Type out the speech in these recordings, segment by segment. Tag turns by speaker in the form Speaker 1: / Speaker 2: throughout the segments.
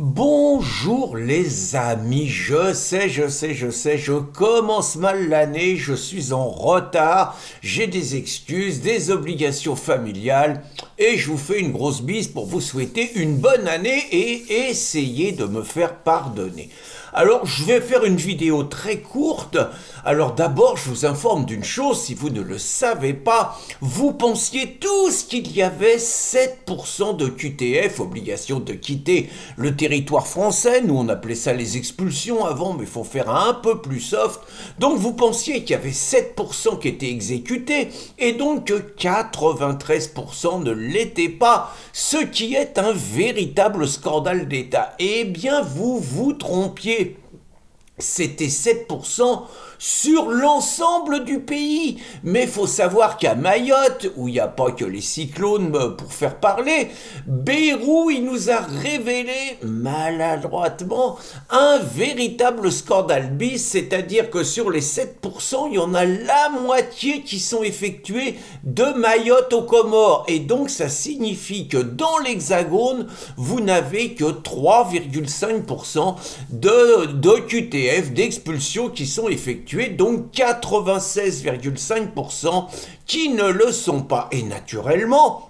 Speaker 1: Bonjour les amis, je commence mal l'année, je suis en retard, j'ai des excuses, des obligations familiales et je vous fais une grosse bise pour vous souhaiter une bonne année et essayer de me faire pardonner. Alors, je vais faire une vidéo très courte. Alors d'abord, je vous informe d'une chose, si vous ne le savez pas, vous pensiez tous qu'il y avait 7% de QTF, obligation de quitter le territoire français. Nous, on appelait ça les expulsions avant, mais il faut faire un peu plus soft. Donc, vous pensiez qu'il y avait 7% qui étaient exécutés, et donc que 93% ne l'étaient pas, ce qui est un véritable scandale d'État. Eh bien, vous vous trompiez. C'était 7% sur l'ensemble du pays. Mais il faut savoir qu'à Mayotte, où il n'y a pas que les cyclones pour faire parler, Bayrou, il nous a révélé maladroitement un véritable scandale bis, c'est-à-dire que sur les 7%, il y en a la moitié qui sont effectués de Mayotte aux Comores. Et donc ça signifie que dans l'Hexagone, vous n'avez que 3,5% de QTF, d'expulsions qui sont effectuées, donc 96,5% qui ne le sont pas. Et naturellement,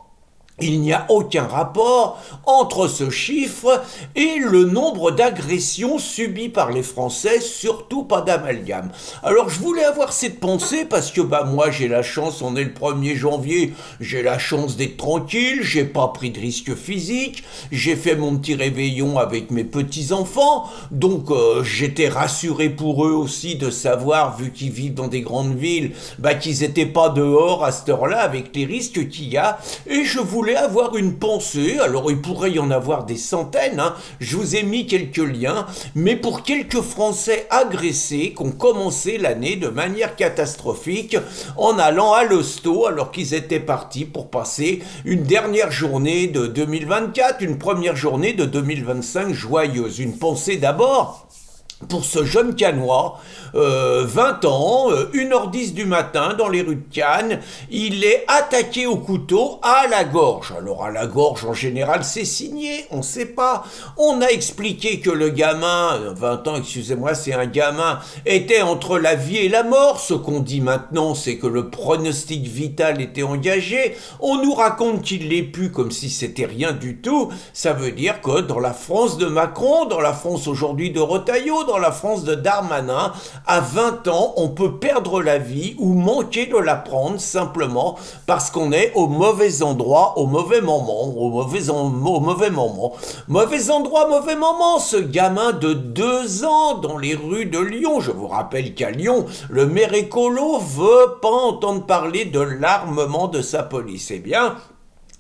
Speaker 1: il n'y a aucun rapport entre ce chiffre et le nombre d'agressions subies par les Français, surtout pas d'amalgame. Alors je voulais avoir cette pensée parce que moi j'ai la chance, on est le 1er janvier, j'ai la chance d'être tranquille, j'ai pas pris de risque physique, j'ai fait mon petit réveillon avec mes petits-enfants, donc j'étais rassuré pour eux aussi de savoir, vu qu'ils vivent dans des grandes villes, qu'ils n'étaient pas dehors à cette heure-là avec les risques qu'il y a, et je voulais avoir une pensée. Alors il pourrait y en avoir des centaines, je vous ai mis quelques liens, mais pour quelques Français agressés qui ont commencé l'année de manière catastrophique en allant à l'hosto alors qu'ils étaient partis pour passer une dernière journée de 2024, une première journée de 2025 joyeuse. Une pensée d'abord pour ce jeune Cannois, 20 ans, 1h10 du matin, dans les rues de Cannes, il est attaqué au couteau à la gorge. Alors à la gorge, en général, c'est signé, on ne sait pas. On a expliqué que le gamin, 20 ans, excusez-moi, c'est un gamin, était entre la vie et la mort. Ce qu'on dit maintenant, c'est que le pronostic vital était engagé. On nous raconte qu'il l'est plus comme si c'était rien du tout. Ça veut dire que dans la France de Macron, dans la France aujourd'hui de Retailleau, dans la France de Darmanin, à 20 ans, on peut perdre la vie ou manquer de la prendre simplement parce qu'on est au mauvais endroit, au mauvais moment, au mauvais moment. Mauvais endroit, mauvais moment, ce gamin de 2 ans dans les rues de Lyon. Je vous rappelle qu'à Lyon, le maire écolo veut pas entendre parler de l'armement de sa police. Eh bien,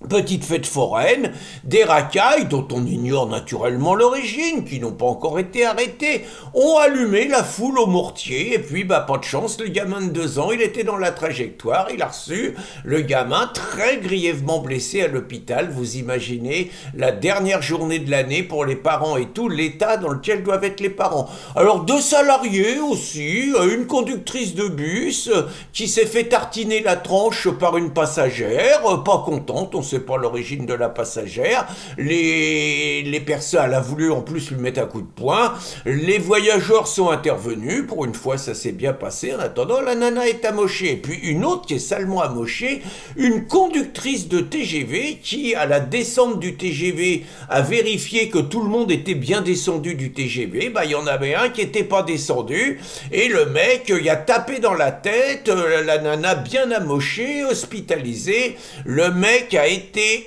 Speaker 1: petite fête foraine, des racailles dont on ignore naturellement l'origine, qui n'ont pas encore été arrêtés, ont allumé la foule au mortier, et puis pas de chance, le gamin de 2 ans, il était dans la trajectoire, il a reçu le gamin très grièvement blessé à l'hôpital. Vous imaginez la dernière journée de l'année pour les parents et tout l'état dans lequel doivent être les parents. Alors 2 salariés aussi, une conductrice de bus qui s'est fait tartiner la tranche par une passagère, pas contente, on sait pas l'origine de la passagère, les personnes, elle a voulu en plus lui mettre un coup de poing, les voyageurs sont intervenus, pour une fois ça s'est bien passé, en attendant la nana est amochée, et puis une autre qui est salement amochée, une conductrice de TGV qui à la descente du TGV a vérifié que tout le monde était bien descendu du TGV, il y en avait un qui était pas descendu, et le mec il a tapé dans la tête, la nana bien amochée, hospitalisée, le mec a été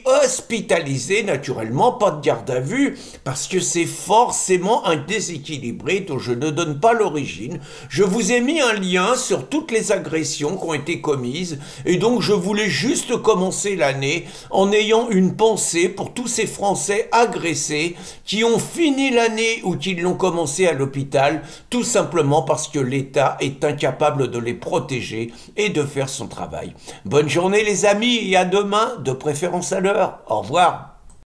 Speaker 1: hospitalisé, naturellement, pas de garde à vue, parce que c'est forcément un déséquilibré dont je ne donne pas l'origine. Je vous ai mis un lien sur toutes les agressions qui ont été commises, et donc je voulais juste commencer l'année en ayant une pensée pour tous ces Français agressés qui ont fini l'année ou qui l'ont commencé à l'hôpital, tout simplement parce que l'État est incapable de les protéger et de faire son travail. Bonne journée les amis, et à demain, de préférence à l'heure. Au revoir.